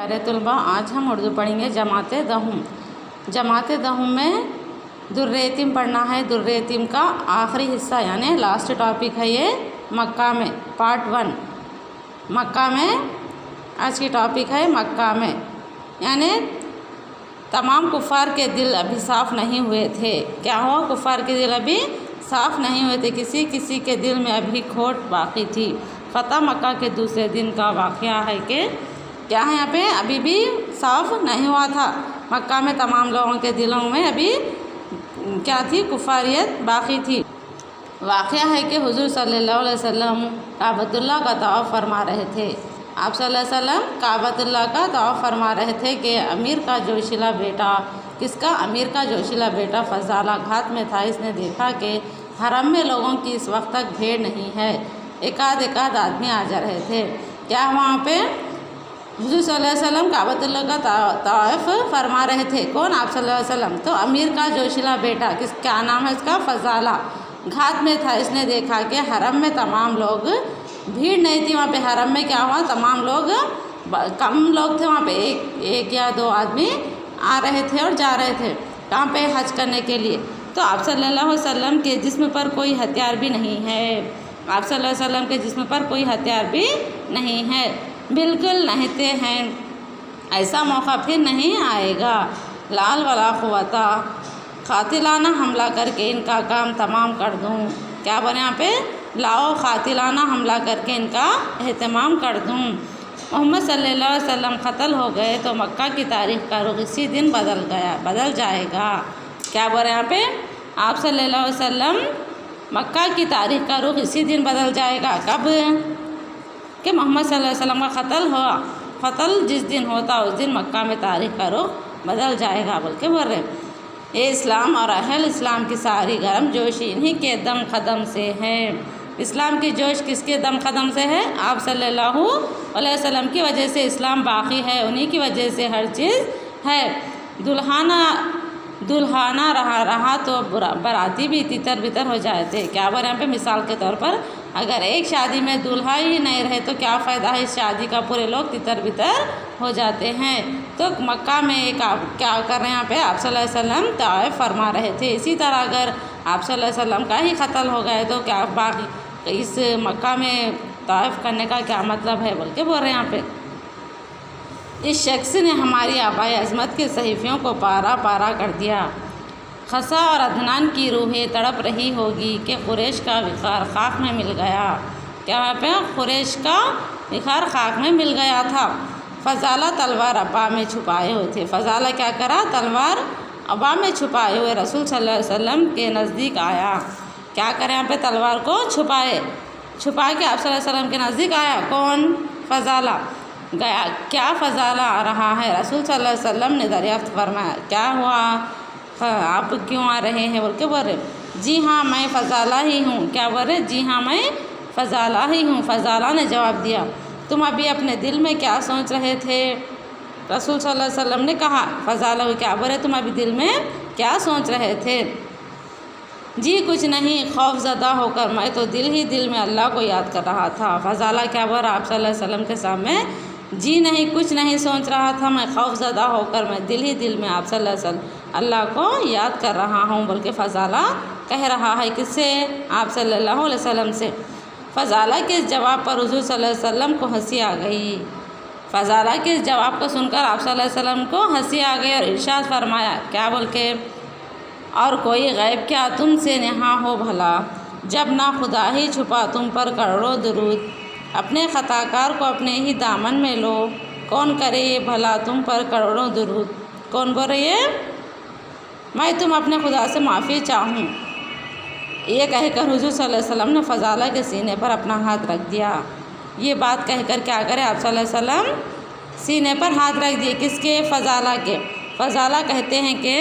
प्यारे तलबा, आज हम उर्दू पढ़ेंगे जमाते दहुम। जमाते दहुम में दुर्र यतीम पढ़ना है। दुर्र यतीम का आखिरी हिस्सा यानी लास्ट टॉपिक है ये मक्का में, पार्ट 1 मक्का में। आज की टॉपिक है मक्का में, यानी तमाम कुफ़ार के दिल अभी साफ़ नहीं हुए थे। क्या हुआ? कुफ़ार के दिल अभी साफ़ नहीं हुए थे, किसी किसी के दिल में अभी खोट बाकी थी। फ़तह मक्का के दूसरे दिन का वाक़या है कि क्या है, यहाँ पे अभी भी साफ़ नहीं हुआ था। मक्का में तमाम लोगों के दिलों में अभी क्या थी? कुफ़ारियत बाकी थी। वाक़या है कि हुज़ूर सल्लल्लाहु अलैहि वसल्लम काबतुल्लाह का तवाफ़ फरमा रहे थे। आप सल्लल्लाहु अलैहि वसल्लम काबतुल्लाह का तवाफ़ फरमा रहे थे कि अमीर का जोशीला बेटा, किसका? अमीर का जोशीला बेटा फ़ज़ाला घात में था। इसने देखा कि हरम में लोगों की इस वक्त तक भीड़ नहीं है, एकाध आदमी आ जा रहे थे। क्या वहाँ पे हुज़ूर सल्लल्लाहु अलैहि वसल्लम काबतुल्लाह का तवाफ़ फरमा रहे थे। कौन? आप सल्लल्लाहु अलैहि वसल्लम। तो अमीर का जोशीला बेटा, क्या नाम है इसका? फ़ज़ाला घात में था। इसने देखा कि हरम में तमाम लोग, भीड़ नहीं थी वहाँ पे। हरम में क्या हुआ? तमाम लोग, कम लोग थे वहाँ पे, एक या दो आदमी आ रहे थे और जा रहे थे। कहाँ पे? हज करने के लिए। तो आप सल्लल्लाहु अलैहि वसल्लम के जिस्म पर कोई हथियार भी नहीं है। आप सल्लल्लाहु अलैहि वसल्लम के जिस्म पर कोई हथियार भी नहीं है, बिल्कुल नहते हैं। ऐसा मौका फिर नहीं आएगा। लाल वाला क़ुव्वता, क़ातिलाना हमला करके इनका काम तमाम कर दूँ। क्या बने यहाँ पे? लाओ क़ातिलाना हमला करके इनका एहतमाम कर दूँ। मोहम्मद सल्लल्लाहु अलैहि वसल्लम क़त्ल हो गए तो मक्का की तारीख़ का रुख इसी दिन बदल जाएगा। क्या बोल रहे हैं यहाँ पे? आप सल्लल्लाहु अलैहि वसल्लम मक्का की तारीख़ का रुख इसी दिन बदल जाएगा। कब? कि मोहम्मद सल्लल्लाहु अलैहि वसल्लम का क़त्ल हुआ। क़त्ल जिस दिन होता उस दिन मक्का में तारीख़ का रुख बदल जाएगा बोल के बोल रहे। ये इस्लाम और अहल इस्लाम की सारी गर्म जोशी इन्हीं के दम क़दम से है। इस्लाम की जोश किसके दम क़दम से है? आप सल्लल्लाहु अलैहि वसल्लम की वजह से इस्लाम बाकी है, उन्हीं की वजह से हर चीज़ है। दुल्हाना रहा तो बाराती भी तितर बितर हो जाते। क्या बोल यहाँ पे? मिसाल के तौर पर अगर एक शादी में दूल्हा ही नहीं रहे तो क्या फ़ायदा है इस शादी का? पूरे लोग तितर बितर हो जाते हैं। तो मक्का में क्या कर रहे हैं यहाँ पे? आप सल्लल्लाहु अलैहि वसल्लम तवाफ़ फरमा रहे थे। इसी तरह अगर आप सल्लल्लाहु अलैहि वसल्लम का ही क़त्ल हो गए तो क्या बाकी इस मक्का में तवाफ़ करने का क्या मतलब है बोल के बोल रहे हैं यहाँ पे। इस शख्स ने हमारी आबाए अज़मत के सहीफ़ियों को पारा पारा कर दिया। खसा और अदनान की रूहें तड़प रही होगी कि कुरैश का विक़ार खाक में मिल गया। क्या पे? कुरैश का विक़ार खाक में मिल गया था। फ़ज़ाला तलवार अब्बा में छुपाए हुए थे। फ़ज़ाला क्या करा? तलवार अब्बा में छुपाए हुए रसूल सल्लल्लाहु अलैहि वसल्लम के नज़दीक आया। क्या करें यहाँ पे? तलवार को छुपा के आप सल्लल्लाहु अलैहि वसल्लम के नज़दीक आया। कौन? फ़ज़ाला गया। क्या फ़ज़ाला आ रहा है? रसूल सल्लल्लाहु अलैहि वसल्लम ने दरियाफ़्त फरमाया, क्या हुआ? आप क्यों आ रहे हैं बोल के बोल रहे। जी हाँ, मैं फ़ज़ाला ही हूँ। क्या बोल रहे? जी हाँ, मैं फ़ज़ाला ही हूँ। फ़ज़ाला ने जवाब दिया, तुम अभी अपने दिल में क्या सोच रहे थे? रसूल सल्लल्लाहु अलैहि वसल्लम ने कहा, फ़ज़ाला को क्या बोल रहे? तुम अभी दिल में क्या सोच रहे थे? जी कुछ नहीं, खौफज़दा होकर मैं तो दिल ही दिल में अल्लाह को याद कर रहा था। फ़ज़ाला क्या बोल रहा? आप सल्लल्लाहु अलैहि वसल्लम के सामने, जी नहीं कुछ नहीं सोच रहा था, मैं खौफज़दा होकर मैं दिल ही दिल में आप सल्लल्लाहु अलैहि वसल्लम अल्लाह को याद कर रहा हूँ बोल के फ़ज़ाला कह रहा है। किससे? आप सल्लल्लाहु अलैहि वसल्लम से। फ़ज़ाला के इस जवाब पर हुज़ूर सल्लल्लाहु अलैहि वसल्लम को हंसी आ गई। फ़ज़ाला के इस जवाब को सुनकर आप सल्लल्लाहु अलैहि वसल्लम को हंसी आ गई और इरशाद फरमाया, क्या बोल के? और कोई गैब क्या तुमसे नेहा हो भला, जब ना खुदा ही छुपा तुम पर करोड़ों दुरूद। अपने ख़ताकार को अपने ही दामन में लो, कौन करे ये भला तुम पर करोड़ों दुरूद। कौन बोल रही है? मैं तुम अपने खुदा से माफ़ी चाहूँ। ये कहकर हुज़ूर सल्लल्लाहु अलैहि वसल्लम ने फ़ज़ाला के सीने पर अपना हाथ रख दिया। ये बात कहकर क्या करे? आप सल्लल्लाहु अलैहि वसल्लम सीने पर हाथ रख दिए। किसके? फ़ज़ाला के। फ़ज़ाला कहते हैं कि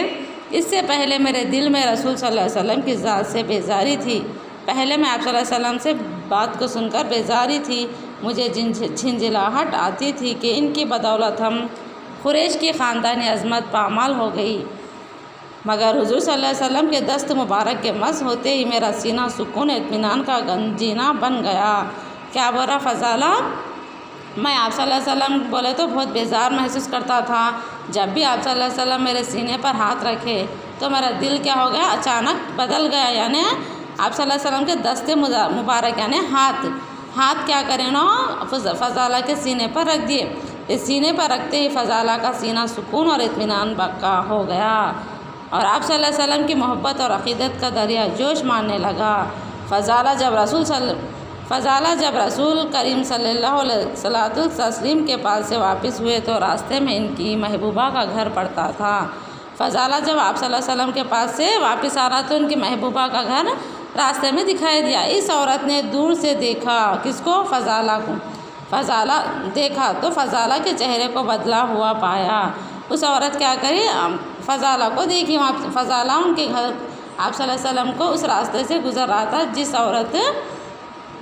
इससे पहले मेरे दिल में रसूल सल्लल्लाहु अलैहि वसल्लम की ज़ात से बेजारी थी। पहले मैं आप सल्लल्लाहु अलैहि वसल्लम से बात को सुनकर बेजारी थी। मुझे झिंझलाहट आती थी कि इनकी बदौलत हम कुरैश की ख़ानदानी अज़मत पामाल हो गई। मगर हुज़ूर सल्लल्लाहु अलैहि वसल्लम के दस्त मुबारक के मस होते ही मेरा सीना सुकून इत्मीनान का गंजीना बन गया। क्या बोल रहा फ़ज़ाला? मैं आप सल्लल्लाहु अलैहि वसल्लम बोले तो बहुत बेजार महसूस करता था। जब भी आप सल्लल्लाहु अलैहि वसल्लम मेरे सीने पर हाथ रखे तो मेरा दिल क्या हो गया, अचानक बदल गया। यानी आप सल्लल्लाहु अलैहि वसल्लम के दस्ते मुबारक यानी हाथ क्या करें ना, फ़ज़ाला के सीने पर रख दिए। इस सीने पर रखते ही फ़ज़ाला का सीना सुकून और इत्मीनान का हो गया और आप सल्लल्लाहु अलैहि वसल्लम की मोहब्बत और अक़ीदत का दरिया जोश मारने लगा। फ़ज़ाला जब रसूल करीम सल्लल्लाहु अलैहि वसल्लम के पास से वापस हुए तो रास्ते में इनकी महबूबा का घर पड़ता था। फ़ज़ाला जब आप सल्लल्लाहु अलैहि वसल्लम के पास से वापस आ रहा तो उनकी महबूबा का घर रास्ते में दिखाई दिया। इस औरत ने दूर से देखा, किसको, फ़ज़ाला को। फ़ज़ाला देखा तो फ़ज़ाला के चेहरे को बदला हुआ पाया। उस औरत क्या करी, फ़ज़ाला को देखी। वहाँ फ़ज़ाला उनके घर आप सल्लल्लाहु अलैहि वसल्लम को उस रास्ते से गुज़र रहा था। जिस औरत,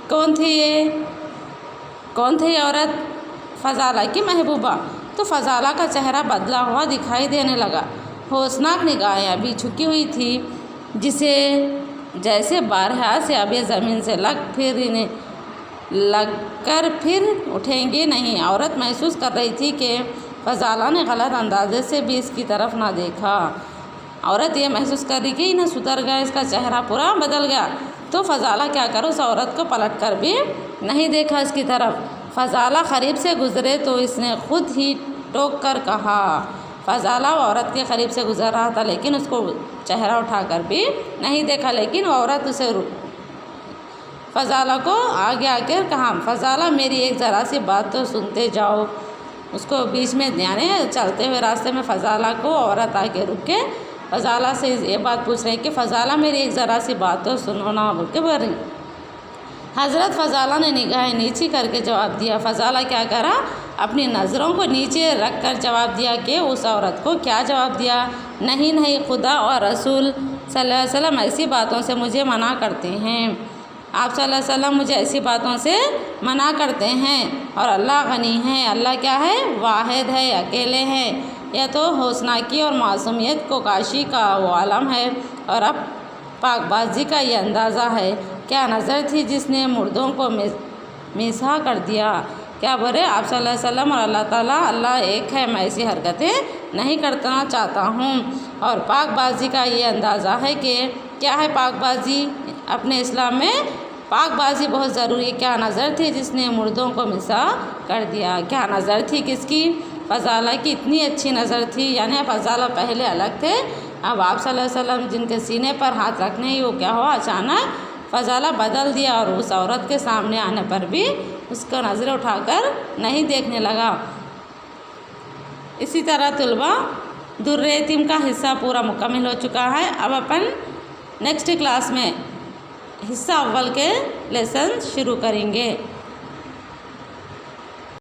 कौन थी ये औरत, फ़ज़ाला की महबूबा। तो फ़ज़ाला का चेहरा बदला हुआ दिखाई देने लगा। होशनाक निगाहें अभी झुकी हुई थी, जिसे जैसे बारहा से अब ये ज़मीन से लगकर फिर उठेंगे नहीं। औरत महसूस कर रही थी कि फ़ज़ाला ने गलत अंदाजे से भी इसकी तरफ ना देखा। औरत ये महसूस कर रही कि ना सुधर गया, इसका चेहरा पूरा बदल गया। तो फ़ज़ाला क्या करो, उस औरत को पलट कर भी नहीं देखा इसकी तरफ। फ़ज़ाला करीब से गुज़रे तो इसने खुद ही टोक कर कहा। फ़ज़ाला औरत के करीब से गुज़र रहा था लेकिन उसको चेहरा उठाकर भी नहीं देखा। लेकिन वो औरत उसे फ़ज़ाला को आगे आकर कहा, फ़ज़ाला मेरी एक ज़रा सी बात तो सुनते जाओ। उसको बीच में यानी चलते हुए रास्ते में फ़ज़ाला को औरत आके रुक के फ़ज़ाला से ये बात पूछ रही कि फ़ज़ाला मेरी एक ज़रा सी बात तो सुनो ना, बोल के बोल रही। हज़रत फ़ज़ाला ने निगाहें नीची करके जवाब दिया। फ़ज़ाला क्या करा, अपनी नज़रों को नीचे रख कर जवाब दिया कि उस औरत को क्या जवाब दिया, नहीं खुदा और रसूल सल्लल्लाहु अलैहि वसल्लम ऐसी बातों से मुझे मना करते हैं। आप सल्लल्लाहु अलैहि वसल्लम मुझे ऐसी बातों से मना करते हैं और अल्लाह गनी है, अल्लाह क्या है, वाहिद है, अकेले हैं। यह तो होशनाकी और मासूमियत को काशी का वो आलम है और अब पाकबाजी का ये अंदाज़ा है। क्या नज़र थी जिसने मुर्दों को मिसा कर दिया। क्या बोले, आप सल्लल्लाहु अलैहि वसल्लम और अल्लाह ताला, अल्लाह एक है, मैं ऐसी हरकतें नहीं करना चाहता हूँ। और पाकबाजी का ये अंदाज़ा है कि क्या है पाकबाजी, अपने इस्लाम में पाकबाजी बहुत ज़रूरी है। क्या नज़र थी जिसने मुर्दों को मिसा कर दिया। क्या नज़र थी किसकी, फ़ज़ाला की। इतनी अच्छी नज़र थी, यानी फ़ज़ाला पहले अलग थे, अब आप सल्लल्लाहु अलैहि वसल्लम जिनके सीने पर हाथ रखने ही वो क्या हुआ, अचानक फ़ज़ाला बदल दिया और उस औरत के सामने आने पर भी उसको नज़रें उठाकर नहीं देखने लगा। इसी तरह तुलबा दुर्र यतीम का हिस्सा पूरा मुकम्मल हो चुका है। अब अपन नेक्स्ट क्लास में हिस्सा अव्वल के लेसन शुरू करेंगे।